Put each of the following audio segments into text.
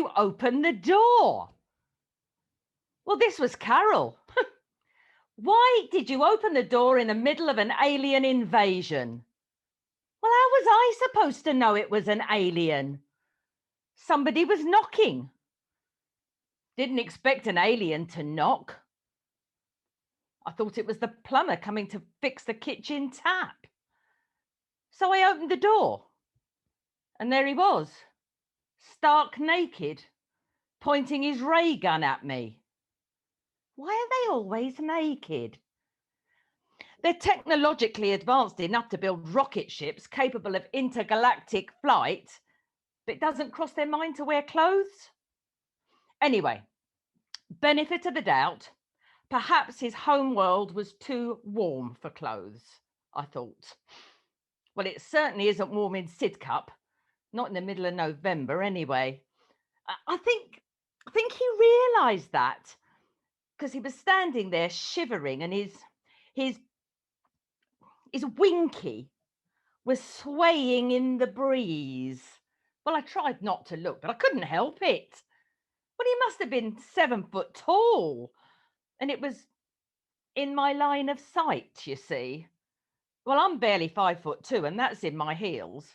you open the door? Well, this was Carol. Why did you open the door in the middle of an alien invasion? Well, how was I supposed to know it was an alien? Somebody was knocking. Didn't expect an alien to knock. I thought it was the plumber coming to fix the kitchen tap. So I opened the door, and there he was, stark naked, pointing his ray gun at me. Why are they always naked? They're technologically advanced enough to build rocket ships capable of intergalactic flight, but it doesn't cross their mind to wear clothes. Anyway, benefit of the doubt, perhaps his home world was too warm for clothes, I thought. Well, it certainly isn't warm in Sidcup, not in the middle of November anyway. I think he realised that because he was standing there shivering and his winky was swaying in the breeze. Well, I tried not to look, but I couldn't help it. Well, he must have been 7 foot tall, and it was in my line of sight, you see. Well, I'm barely 5'2", and that's in my heels.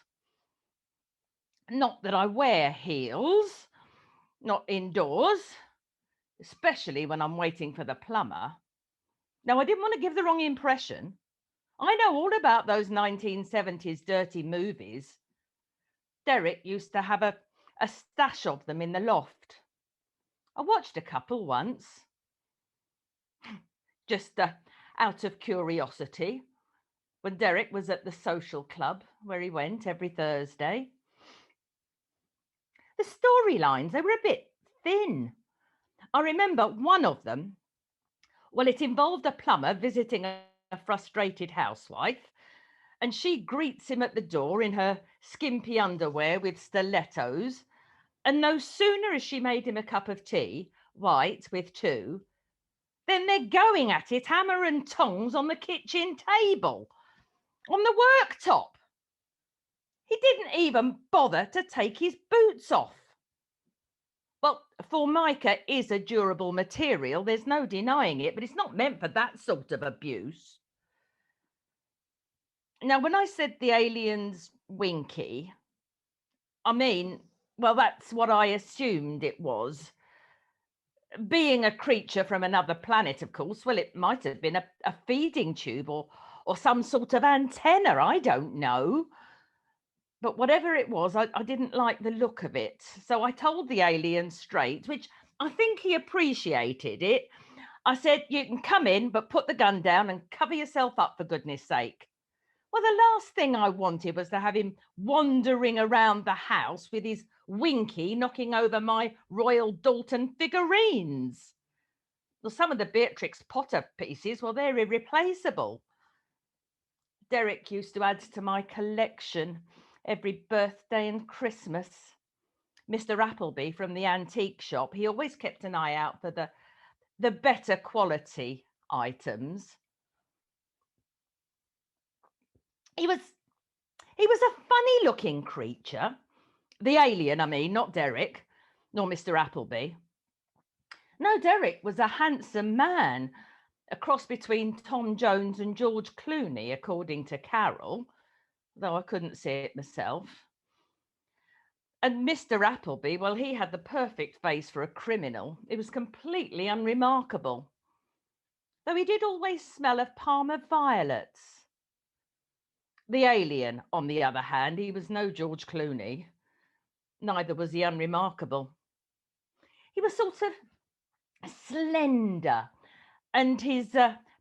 Not that I wear heels, not indoors, especially when I'm waiting for the plumber. Now, I didn't want to give the wrong impression. I know all about those 1970s dirty movies. Derek used to have a stash of them in the loft. I watched a couple once, just out of curiosity, when Derek was at the social club where he went every Thursday. The storylines, they were a bit thin. I remember one of them, well, it involved a plumber visiting a frustrated housewife, and she greets him at the door in her skimpy underwear with stilettos, and no sooner has she made him a cup of tea, white with 2, then they're going at it hammer and tongs on the kitchen table, on the worktop. He didn't even bother to take his boots off. Well, Formica is a durable material, there's no denying it, but it's not meant for that sort of abuse. Now, when I said the alien's winky, I mean, well, that's what I assumed it was. Being a creature from another planet, of course, well, it might have been a feeding tube or some sort of antenna, I don't know. But whatever it was, I didn't like the look of it. So I told the alien straight, which I think he appreciated it. I said, you can come in, but put the gun down and cover yourself up, for goodness sake. Well, the last thing I wanted was to have him wandering around the house with his winky knocking over my Royal Dalton figurines. Well, some of the Beatrix Potter pieces, well, they're irreplaceable. Derek used to add to my collection every birthday and Christmas. Mr. Appleby from the antique shop, he always kept an eye out for the better quality items. He was a funny looking creature. The alien, I mean, not Derek, nor Mr. Appleby. No, Derek was a handsome man, a cross between Tom Jones and George Clooney, according to Carol, though I couldn't see it myself. And Mr. Appleby, well, he had the perfect face for a criminal. It was completely unremarkable, though he did always smell of Parma violets. The alien, on the other hand, he was no George Clooney. Neither was he unremarkable. He was sort of slender, and his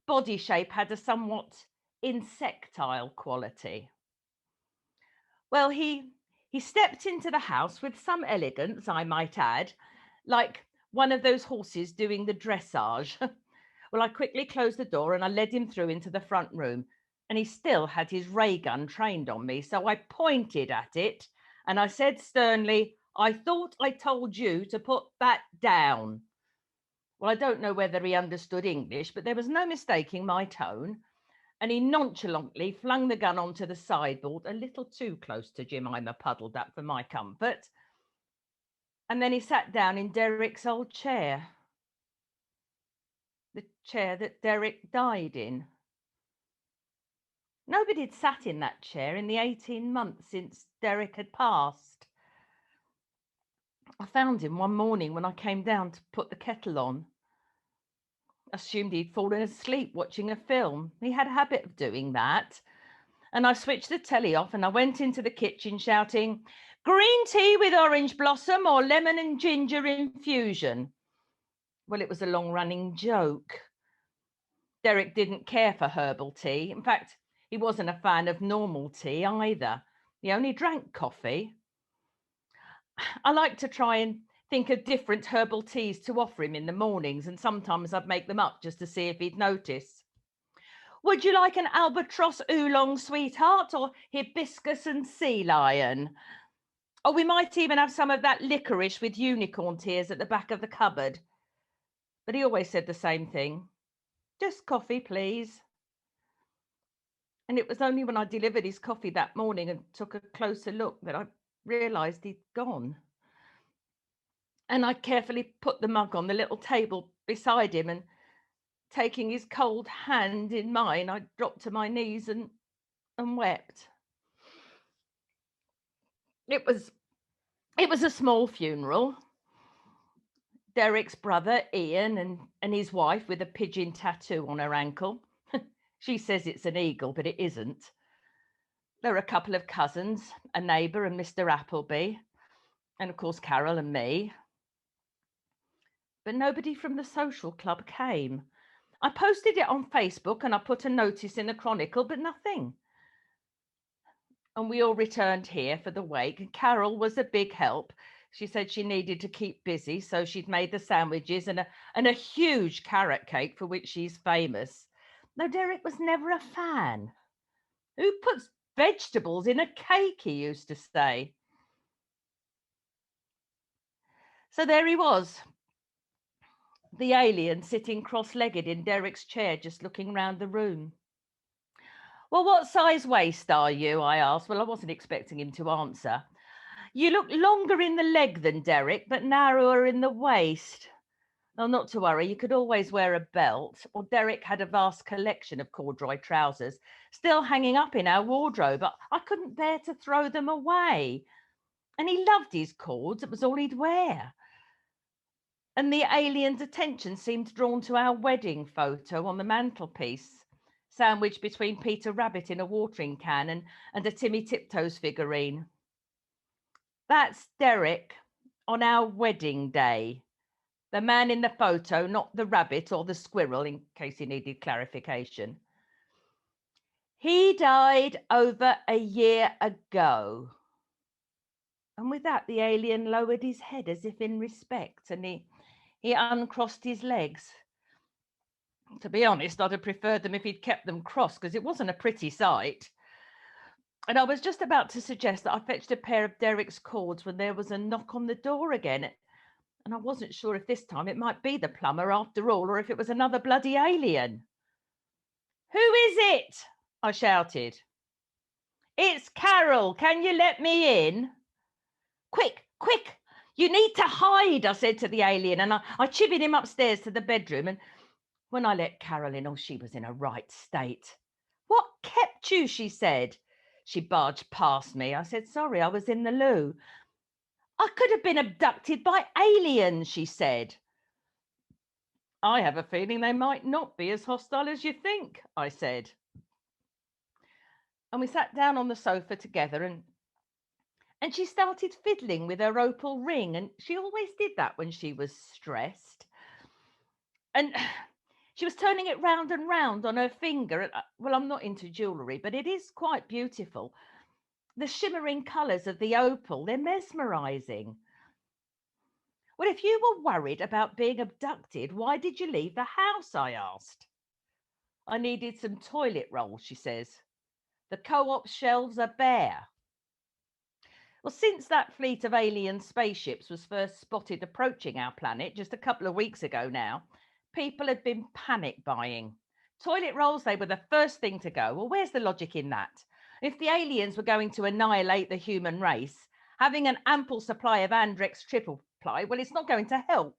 body shape had a somewhat insectile quality. Well, he stepped into the house with some elegance, I might add, like one of those horses doing the dressage. Well, I quickly closed the door and I led him through into the front room, and he still had his ray gun trained on me. So I pointed at it and I said sternly, I thought I told you to put that down. Well, I don't know whether he understood English, but there was no mistaking my tone. And he nonchalantly flung the gun onto the sideboard, a little too close to Jemima Puddle Duck for my comfort. And then he sat down in Derek's old chair, the chair that Derek died in. Nobody had sat in that chair in the 18 months since Derek had passed. I found him one morning when I came down to put the kettle on. Assumed he'd fallen asleep watching a film. He had a habit of doing that. And I switched the telly off and I went into the kitchen shouting, "Green tea with orange blossom or lemon and ginger infusion?" Well, it was a long-running joke. Derek didn't care for herbal tea. In fact, he wasn't a fan of normal tea either. He only drank coffee. I like to try and think of different herbal teas to offer him in the mornings, and sometimes I'd make them up just to see if he'd notice. "Would you like an albatross oolong, sweetheart, or hibiscus and sea lion? Or we might even have some of that licorice with unicorn tears at the back of the cupboard." But he always said the same thing. "Just coffee, please." And it was only when I delivered his coffee that morning and took a closer look that I realised he'd gone. And I carefully put the mug on the little table beside him, and taking his cold hand in mine, I dropped to my knees and wept. It was a small funeral. Derek's brother, Ian, and his wife with a pigeon tattoo on her ankle. She says it's an eagle, but it isn't. There are a couple of cousins, a neighbour and Mr. Appleby, and of course Carol and me. But nobody from the social club came. I posted it on Facebook and I put a notice in the Chronicle, but nothing. And we all returned here for the wake, and Carol was a big help. She said she needed to keep busy, so she'd made the sandwiches and a huge carrot cake for which she's famous. Though Derek was never a fan. "Who puts vegetables in a cake?" he used to say. So there he was, the alien, sitting cross-legged in Derek's chair, just looking round the room. "Well, what size waist are you?" I asked. Well, I wasn't expecting him to answer. "You look longer in the leg than Derek, but narrower in the waist." "Oh, not to worry, you could always wear a belt." Well, Derek had a vast collection of corduroy trousers still hanging up in our wardrobe, but I couldn't bear to throw them away. And he loved his cords, it was all he'd wear. And the alien's attention seemed drawn to our wedding photo on the mantelpiece, sandwiched between Peter Rabbit in a watering can and a Timmy Tiptoes figurine. "That's Derek on our wedding day. The man in the photo, not the rabbit or the squirrel," in case he needed clarification. "He died over a year ago." And with that, the alien lowered his head as if in respect, and he uncrossed his legs. To be honest, I'd have preferred them if he'd kept them crossed, because it wasn't a pretty sight. And I was just about to suggest that I fetched a pair of Derek's cords when there was a knock on the door again. And I wasn't sure if this time it might be the plumber after all, or if it was another bloody alien. "Who is it?" I shouted. "It's Carol. Can you let me in?" "Quick, quick, you need to hide," I said to the alien, and I chivied him upstairs to the bedroom. And when I let Carol in, she was in a right state. "What kept you?" she said. She barged past me. I said, "Sorry, I was in the loo." "I could have been abducted by aliens," she said. "I have a feeling they might not be as hostile as you think," I said. And we sat down on the sofa together, and she started fiddling with her opal ring, and she always did that when she was stressed. And she was turning it round and round on her finger. Well, I'm not into jewellery, but it is quite beautiful. The shimmering colours of the opal, they're mesmerising. "Well, if you were worried about being abducted, why did you leave the house?" I asked. "I needed some toilet rolls," she says. "The co-op shelves are bare." Well, since that fleet of alien spaceships was first spotted approaching our planet just a couple of weeks ago now, people had been panic buying. Toilet rolls, they were the first thing to go. Well, where's the logic in that? If the aliens were going to annihilate the human race, having an ample supply of Andrex reply, well, it's not going to help.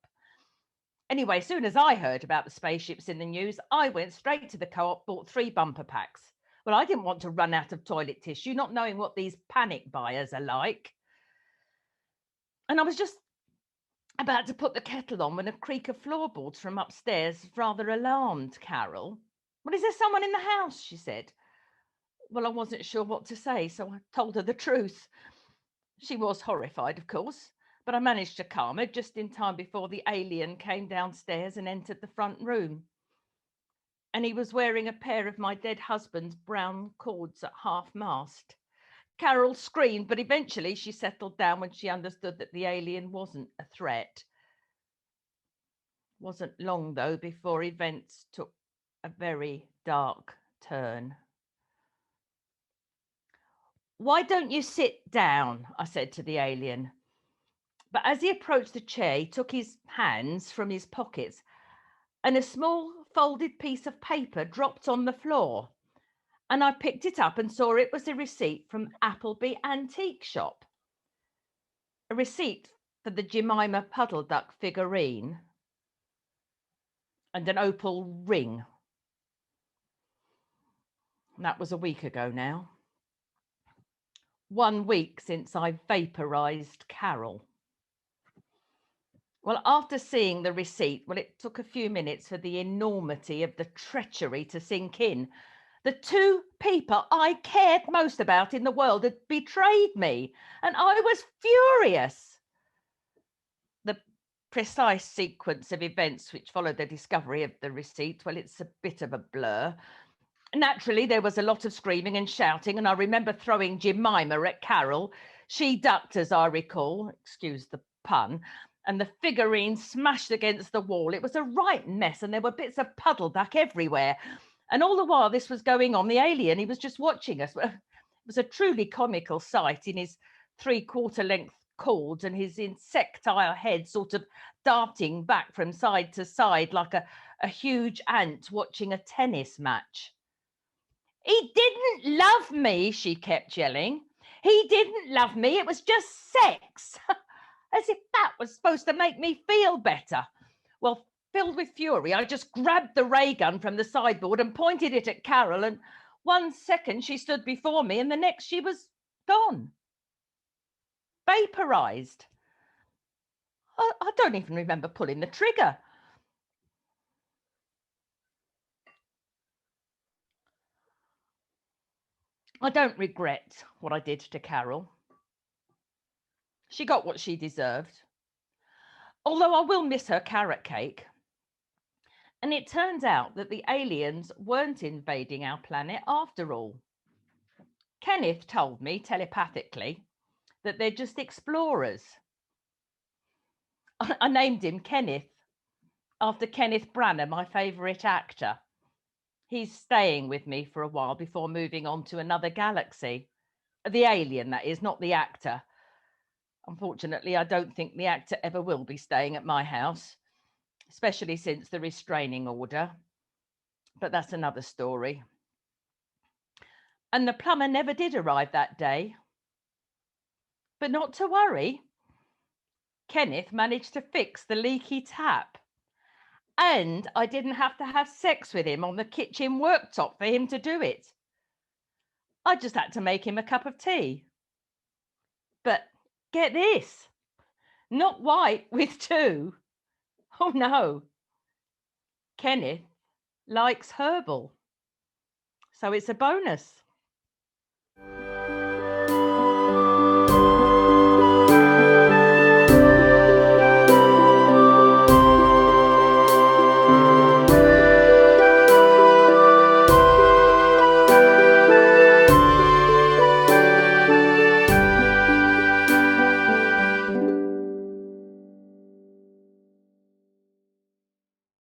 Anyway, as soon as I heard about the spaceships in the news, I went straight to the co-op, bought 3 bumper packs. Well, I didn't want to run out of toilet tissue, not knowing what these panic buyers are like. And I was just about to put the kettle on when a creak of floorboards from upstairs rather alarmed Carol. Well, is there someone in the house? She said. Well, I wasn't sure what to say, so I told her the truth. She was horrified, of course, but I managed to calm her just in time before the alien came downstairs and entered the front room. And he was wearing a pair of my dead husband's brown cords at half-mast. Carol screamed, but eventually she settled down when she understood that the alien wasn't a threat. Wasn't long, though, before events took a very dark turn. Why don't you sit down? I said to the alien. But as he approached the chair, he took his hands from his pockets and a small folded piece of paper dropped on the floor. And I picked it up and saw it was a receipt from Appleby Antique Shop. A receipt for the Jemima Puddle Duck figurine and an opal ring. And that was a week ago now. 1 week since I vaporized Carol. Well, after seeing the receipt, it took a few minutes for the enormity of the treachery to sink in. The 2 people I cared most about in the world had betrayed me, and I was furious. The precise sequence of events which followed the discovery of the receipt, it's a bit of a blur. Naturally, there was a lot of screaming and shouting, and I remember throwing Jemima at Carol. She ducked, as I recall, excuse the pun, and the figurine smashed against the wall. It was a right mess, and there were bits of puddle duck everywhere. And all the while this was going on, the alien, he was just watching us. It was a truly comical sight in his 3/4 length cords and his insectile head sort of darting back from side to side like a huge ant watching a tennis match. He didn't love me, she kept yelling. He didn't love me. It was just sex. As if that was supposed to make me feel better. Well, filled with fury, I just grabbed the ray gun from the sideboard and pointed it at Carol, and 1 second she stood before me and the next she was gone. Vaporized. I don't even remember pulling the trigger. I don't regret what I did to Carol. She got what she deserved. Although I will miss her carrot cake. And it turns out that the aliens weren't invading our planet after all. Kenneth told me telepathically that they're just explorers. I named him Kenneth after Kenneth Branagh, my favourite actor. He's staying with me for a while before moving on to another galaxy. The alien, that is, not the actor. Unfortunately, I don't think the actor ever will be staying at my house, especially since the restraining order. But that's another story. And the plumber never did arrive that day. But not to worry. Kenneth managed to fix the leaky tap. And I didn't have to have sex with him on the kitchen worktop for him to do it. I just had to make him a cup of tea. But get this, not white with 2. Oh no. Kenneth likes herbal. So it's a bonus.